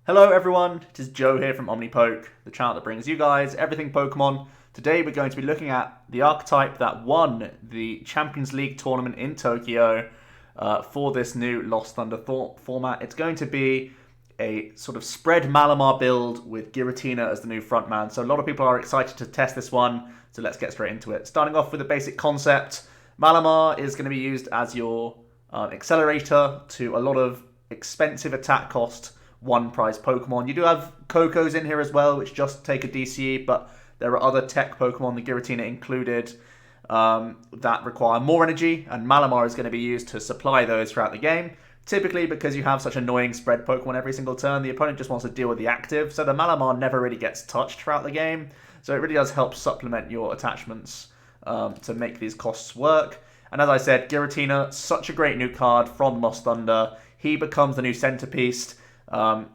Hello everyone, it is Joe here from OmniPoke, the channel that brings you guys everything Pokemon. Today we're going to be looking at the archetype that won the Champions League tournament in Tokyo for this new Lost Thunder format. It's going to be a sort of spread Malamar build with Giratina as the new frontman. So a lot of people are excited to test this one, so let's get straight into it. Starting off with the basic concept, Malamar is going to be used as your accelerator to a lot of expensive attack cost one prize Pokemon. You do have Kokos in here as well, which just take a DCE, but there are other tech Pokemon, the Giratina included, that require more energy, and Malamar is going to be used to supply those throughout the game. Typically, because you have such annoying spread Pokemon every single turn, the opponent just wants to deal with the active, so the Malamar never really gets touched throughout the game. So it really does help supplement your attachments to make these costs work. And as I said, Giratina, such a great new card from Lost Thunder. He becomes the new centerpiece.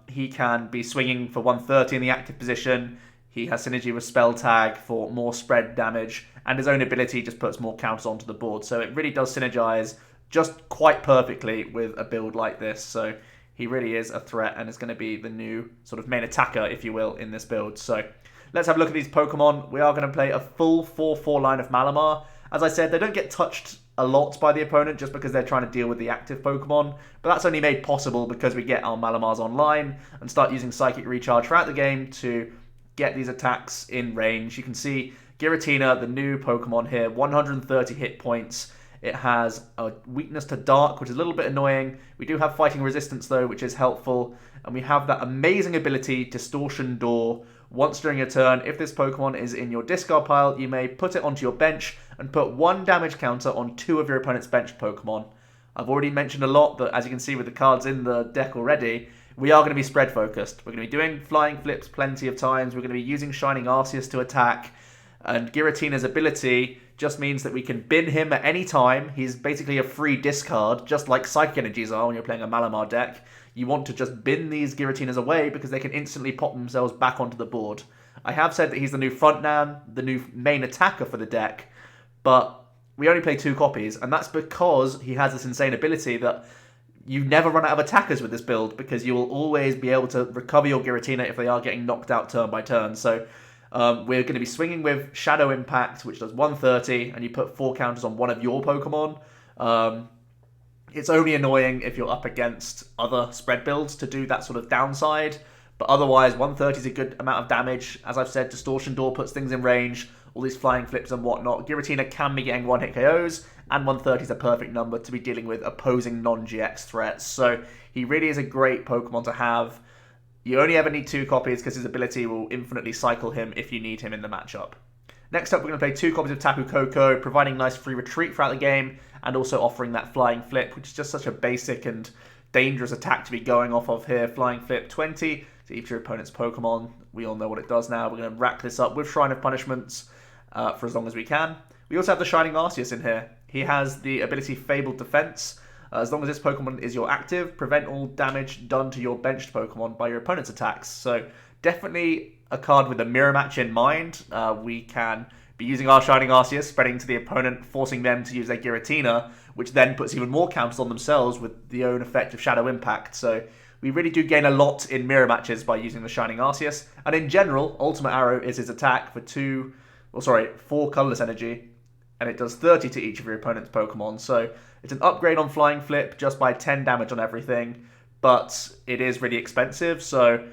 He can be swinging for 130 in the active position. He has synergy with Spell Tag for more spread damage, and his own ability just puts more counters onto the board. So it really does synergize just quite perfectly with a build like this. So he really is a threat and is going to be the new sort of main attacker, if you will, in this build. So let's have a look at these Pokemon. We are going to play a full 4/4 line of Malamar. As I said, they don't get touched a lot by the opponent just because they're trying to deal with the active Pokemon, but that's only made possible because we get our Malamars online and start using Psychic Recharge throughout the game to get these attacks in range. You can see Giratina, the new Pokemon here, 130 hit points. It has a weakness to Dark, which is a little bit annoying. We do have Fighting Resistance though, which is helpful, and we have that amazing ability, Distortion Door. Once during your turn, if this Pokemon is in your discard pile, you may put it onto your bench and put one damage counter on 2 of your opponent's benched Pokemon. I've already mentioned a lot that, as you can see with the cards in the deck already, we are going to be spread focused. We're going to be doing flying flips plenty of times. We're going to be using Shining Arceus to attack. And Giratina's ability just means that we can bin him at any time. He's basically a free discard, just like Psychic Energies are when you're playing a Malamar deck. You want to just bin these Giratinas away because they can instantly pop themselves back onto the board. I have said that he's the new frontman, the new main attacker for the deck, but we only play 2 copies, and that's because he has this insane ability that you never run out of attackers with this build because you will always be able to recover your Giratina if they are getting knocked out turn by turn. So we're going to be swinging with Shadow Impact, which does 130, and you put 4 counters on one of your Pokemon. It's only annoying if you're up against other spread builds to do that sort of downside, but otherwise 130 is a good amount of damage. As I've said, Distortion Door puts things in range, all these flying flips and whatnot. Giratina can be getting 1-hit KOs, and 130 is a perfect number to be dealing with opposing non-GX threats. So he really is a great Pokemon to have. You only ever need 2 copies because his ability will infinitely cycle him if you need him in the matchup. Next up, we're going to play 2 copies of Tapu Koko, providing nice free retreat throughout the game, and also offering that Flying Flip, which is just such a basic and dangerous attack to be going off of here. Flying Flip 20 to each of your opponent's Pokemon. We all know what it does now. We're going to rack this up with Shrine of Punishments for as long as we can. We also have the Shining Arceus in here. He has the ability Fabled Defense. As long as this Pokemon is your active, prevent all damage done to your benched Pokemon by your opponent's attacks. So definitely a card with a mirror match in mind. We can be using our Shining Arceus, spreading to the opponent, forcing them to use their Giratina, which then puts even more counters on themselves with the own effect of Shadow Impact. So we really do gain a lot in mirror matches by using the Shining Arceus. And in general, Ultimate Arrow is his attack for 4 Colorless energy, and it does 30 to each of your opponent's Pokemon. So it's an upgrade on Flying Flip just by 10 damage on everything, but it is really expensive, so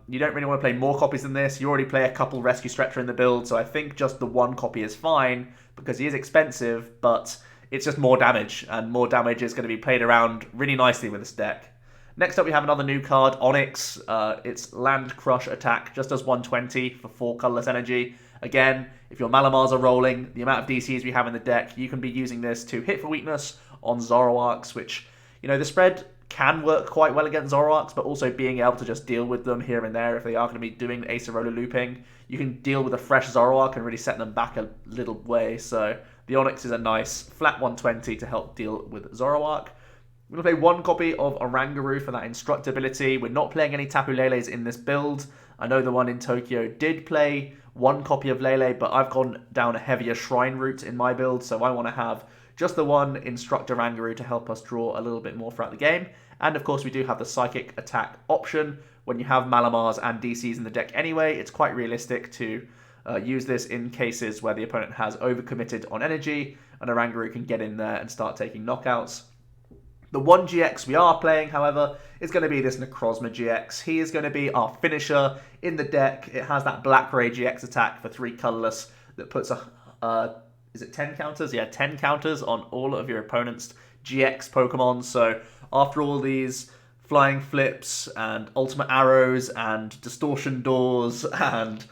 you don't really want to play more copies than this. You already play a couple Rescue Stretcher in the build, so I think just the 1 copy is fine because he is expensive, but it's just more damage, and more damage is going to be played around really nicely with this deck. Next up, we have another new card, Onix. Its Land Crush attack just does 120 for 4 Colorless energy. Again, if your Malamars are rolling, the amount of DCs we have in the deck, you can be using this to hit for weakness on Zoroarks, which, the spread can work quite well against Zoroarks, but also being able to just deal with them here and there if they are going to be doing Acerola looping. You can deal with a fresh Zoroark and really set them back a little way, so the Onix is a nice flat 120 to help deal with Zoroark. We're going to play 1 copy of Oranguru for that Instruct ability. We're not playing any Tapu Leles in this build. I know the one in Tokyo did play 1 copy of Lele, but I've gone down a heavier Shrine route in my build, so I want to have just the one Instruct Oranguru to help us draw a little bit more throughout the game. And of course, we do have the Psychic attack option. When you have Malamars and DCs in the deck anyway, it's quite realistic to use this in cases where the opponent has overcommitted on energy, and Oranguru can get in there and start taking knockouts. The one GX we are playing, however, is going to be this Necrozma GX. He is going to be our finisher in the deck. It has that Black Ray GX attack for 3 colorless that puts is it 10 counters? Yeah, 10 counters on all of your opponent's GX Pokemon. So after all these flying flips and ultimate arrows and distortion doors and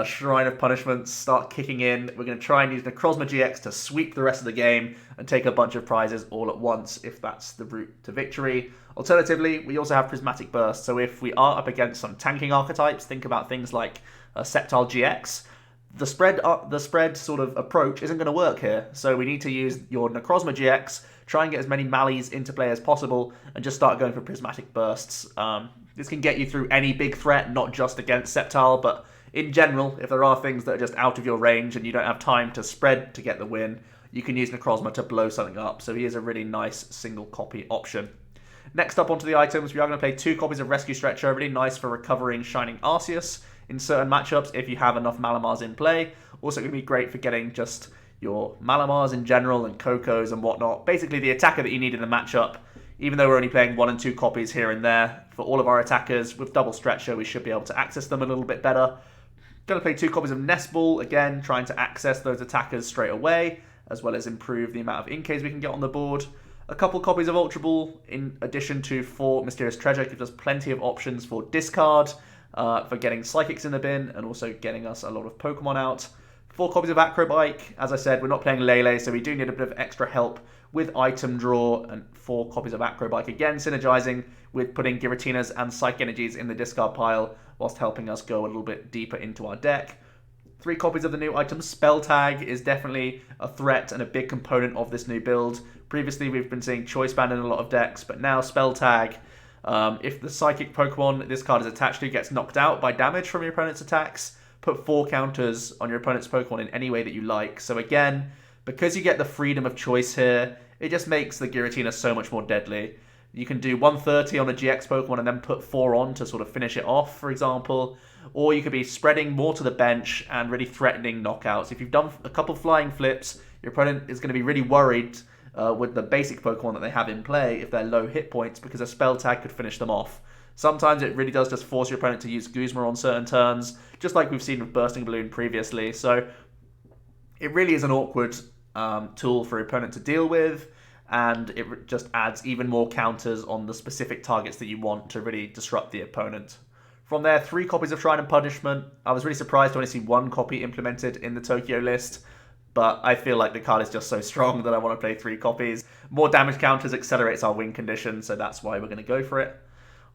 Shrine of Punishments start kicking in, we're going to try and use Necrozma GX to sweep the rest of the game and take a bunch of prizes all at once if that's the route to victory. Alternatively, we also have Prismatic Burst, so if we are up against some tanking archetypes, think about things like Sceptile GX, the spread sort of approach isn't going to work here, so we need to use your Necrozma GX, try and get as many Mallies into play as possible, and just start going for Prismatic Bursts. This can get you through any big threat, not just against Sceptile, but in general, if there are things that are just out of your range and you don't have time to spread to get the win, you can use Necrozma to blow something up, so he is a really nice single copy option. Next up onto the items, we are going to play 2 copies of Rescue Stretcher, really nice for recovering Shining Arceus in certain matchups if you have enough Malamars in play. Also going to be great for getting just your Malamars in general and Kokos and whatnot. Basically the attacker that you need in the matchup, even though we're only playing 1 and 2 copies here and there. For all of our attackers, with Double Stretcher, we should be able to access them a little bit better. Going to play 2 copies of Nest Ball, again, trying to access those attackers straight away, as well as improve the amount of Inkays we can get on the board. A couple copies of Ultra Ball, in addition to 4 Mysterious Treasure, gives us plenty of options for discard, for getting Psychics in the bin, and also getting us a lot of Pokemon out. 4 copies of Acro Bike. As I said, we're not playing Lillie, so we do need a bit of extra help with item draw, and 4 copies of Acro Bike, again synergizing with putting Giratinas and Psychic Energies in the discard pile, whilst helping us go a little bit deeper into our deck. 3 copies of the new item Spell Tag is definitely a threat and a big component of this new build. Previously we've been seeing Choice Band in a lot of decks, but now Spell Tag, if the Psychic Pokemon this card is attached to gets knocked out by damage from your opponent's attacks, put 4 counters on your opponent's Pokemon in any way that you like. So again, because you get the freedom of choice here, it just makes the Giratina so much more deadly. You can do 130 on a GX Pokemon and then put 4 on to sort of finish it off, for example. Or you could be spreading more to the bench and really threatening knockouts. If you've done a couple flying flips, your opponent is going to be really worried with the basic Pokemon that they have in play if they're low hit points, because a Spell Tag could finish them off. Sometimes it really does just force your opponent to use Guzma on certain turns, just like we've seen with Bursting Balloon previously. So it really is an awkward tool for your opponent to deal with, and it just adds even more counters on the specific targets that you want to really disrupt the opponent. From there, 3 copies of Shrine of Punishment. I was really surprised to only see 1 copy implemented in the Tokyo list, but I feel like the card is just so strong that I want to play 3 copies. More damage counters accelerates our win condition, so that's why we're going to go for it.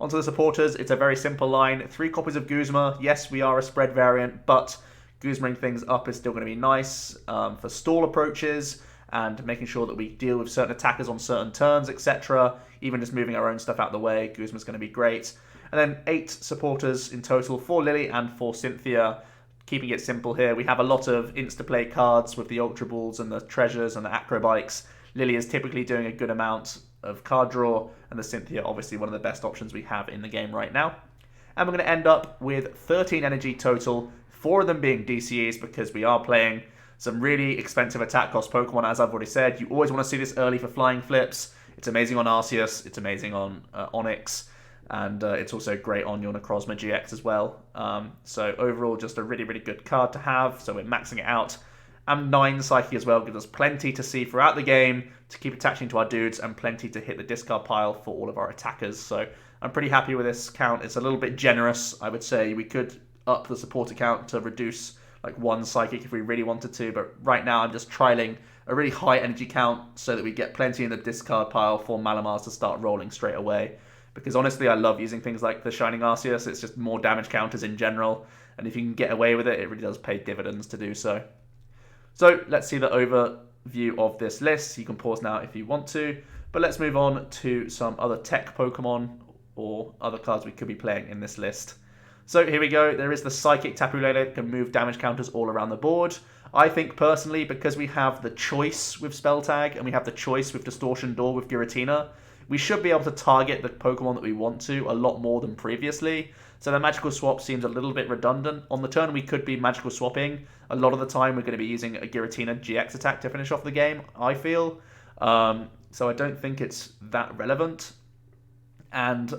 Onto the supporters, it's a very simple line. 3 copies of Guzma. Yes, we are a spread variant, but Guzmaing things up is still going to be nice for stall approaches and making sure that we deal with certain attackers on certain turns, etc. Even just moving our own stuff out of the way, Guzma's going to be great. And then 8 supporters in total for Lillie and for Cynthia. Keeping it simple here, we have a lot of insta-play cards with the Ultra Balls and the Treasures and the Acro Bikes. Lillie is typically doing a good amount of card draw, and the Cynthia obviously one of the best options we have in the game right now. And we're going to end up with 13 energy total, 4 of them being DCEs because we are playing some really expensive attack cost Pokemon. As I've already said, you always want to see this early for flying flips. It's amazing on Arceus, it's amazing on Onix, and it's also great on your Necrozma GX as well. So overall, just a really, really good card to have, so we're maxing it out. And 9 Psychic as well gives us plenty to see throughout the game to keep attaching to our dudes, and plenty to hit the discard pile for all of our attackers. So I'm pretty happy with this count. It's a little bit generous, I would say. We could up the supporter count to reduce like 1 Psychic if we really wanted to, but right now I'm just trialing a really high energy count so that we get plenty in the discard pile for Malamars to start rolling straight away. Because honestly, I love using things like the Shining Arceus. It's just more damage counters in general, and if you can get away with it, it really does pay dividends to do so. So let's see the overview of this list. You can pause now if you want to, but let's move on to some other tech Pokemon or other cards we could be playing in this list. So here we go. There is the Psychic Tapu Koko that can move damage counters all around the board. I think personally, because we have the choice with Spell Tag and we have the choice with Distortion Door with Giratina, we should be able to target the Pokemon that we want to a lot more than previously. So the magical swap seems a little bit redundant. On the turn, we could be magical swapping. A lot of the time, we're going to be using a Giratina GX attack to finish off the game, I feel. So I don't think it's that relevant. And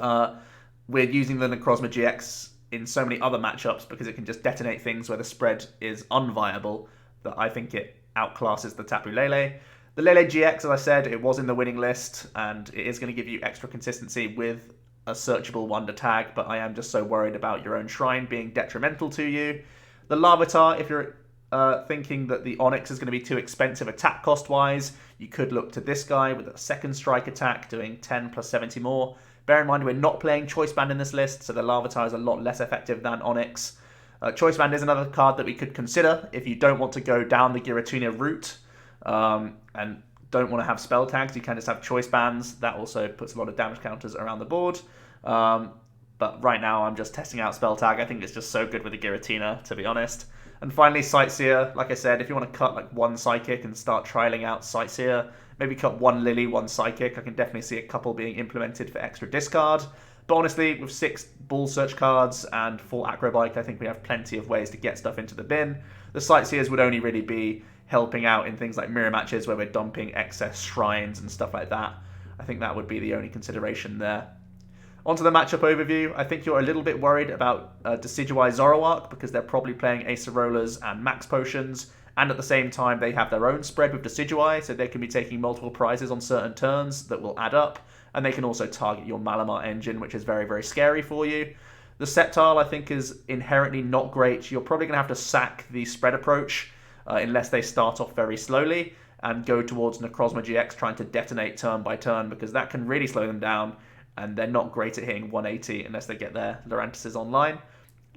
we're using the Necrozma GX in so many other matchups because it can just detonate things where the spread is unviable, that I think it outclasses the Tapu Lele. The Lele GX, as I said, it was in the winning list, and it is going to give you extra consistency with a searchable wonder tag, but I am just so worried about your own shrine being detrimental to you. The Larvitar, if you're thinking that the Onix is going to be too expensive attack cost-wise, you could look to this guy with a second strike attack doing 10 plus 70 more. Bear in mind, we're not playing Choice Band in this list, so the Larvitar is a lot less effective than Onix. Choice Band is another card that we could consider if you don't want to go down the Giratina route and don't want to have spell tags. You can just have Choice Bands. That also puts a lot of damage counters around the board. But right now, I'm just testing out spell tag. I think it's just so good with the Giratina, to be honest. And finally, Sightseer. Like I said, if you want to cut like one Psychic and start trialing out Sightseer, maybe cut one Lillie, one Psychic. I can definitely see a couple being implemented for extra discard. But honestly, with 6 Ball Search cards and 4 Acro Bike, I think we have plenty of ways to get stuff into the bin. The Sightseers would only really be helping out in things like mirror matches where we're dumping excess shrines and stuff like that. I think that would be the only consideration there. Onto the matchup overview, I think you're a little bit worried about Decidueye Zoroark because they're probably playing Acerolas and Max Potions, and at the same time they have their own spread with Decidueye, so they can be taking multiple prizes on certain turns that will add up, and they can also target your Malamar engine, which is very, very scary for you. The Sceptile, I think, is inherently not great. You're probably going to have to sack the spread approach unless they start off very slowly and go towards Necrozma GX trying to detonate turn by turn, because that can really slow them down, and they're not great at hitting 180 unless they get their Lurantises online.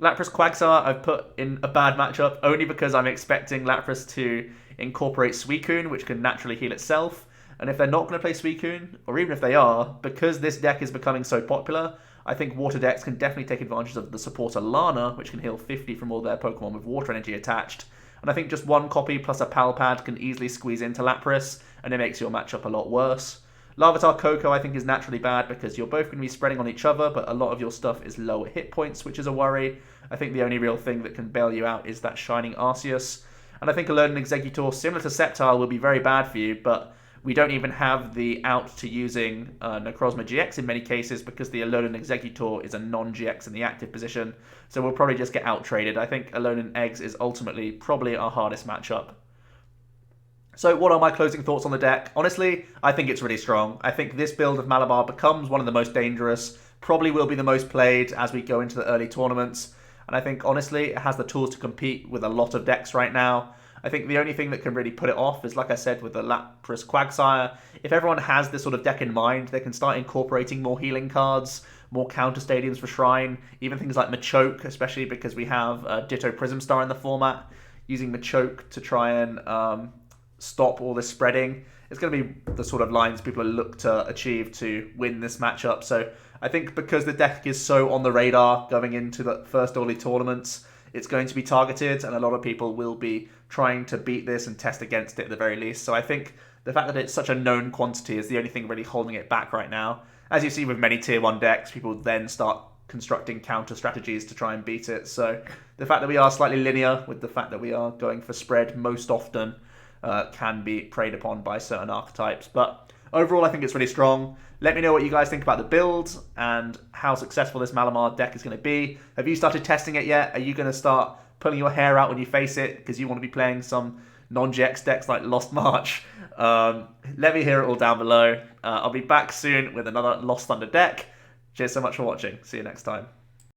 Lapras Quagsire I've put in a bad matchup only because I'm expecting Lapras to incorporate Suicune, which can naturally heal itself. And if they're not going to play Suicune, or even if they are, because this deck is becoming so popular, I think Water decks can definitely take advantage of the supporter Lana, which can heal 50 from all their Pokemon with Water Energy attached. And I think just one copy plus a Pal Pad can easily squeeze into Lapras, and it makes your matchup a lot worse. Larvitar Koko I think is naturally bad because you're both going to be spreading on each other, but a lot of your stuff is lower hit points, which is a worry. I think the only real thing that can bail you out is that Shining Arceus. And I think Alolan Exeggutor, similar to Sceptile, will be very bad for you, but we don't even have the out to using Necrozma GX in many cases because the Alolan Exeggutor is a non-GX in the active position, so we'll probably just get out-traded. I think Alolan Eggs is ultimately probably our hardest matchup. So what are my closing thoughts on the deck? Honestly, I think it's really strong. I think this build of Malamar becomes one of the most dangerous, probably will be the most played as we go into the early tournaments. And I think, honestly, it has the tools to compete with a lot of decks right now. I think the only thing that can really put it off is, like I said, with the Lapras Quagsire. If everyone has this sort of deck in mind, they can start incorporating more healing cards, more counter stadiums for Shrine, even things like Machoke, especially because we have Ditto Prism Star in the format. Using Machoke to try and stop all this spreading. It's going to be the sort of lines people look to achieve to win this matchup. So I think because the deck is so on the radar going into the first early tournaments, it's going to be targeted, and a lot of people will be trying to beat this and test against it at the very least. So I think the fact that it's such a known quantity is the only thing really holding it back right now. As you see with many tier 1 decks, people then start constructing counter strategies to try and beat it. So the fact that we are slightly linear with the fact that we are going for spread most often can be preyed upon by certain archetypes. But overall, I think it's really strong. Let me know what you guys think about the build and how successful this Malamar deck is going to be. Have you started testing it yet? Are you going to start pulling your hair out when you face it because you want to be playing some non-GX decks like Lost March? Let me hear it all down below. I'll be back soon with another Lost Thunder deck. Cheers so much for watching. See you next time.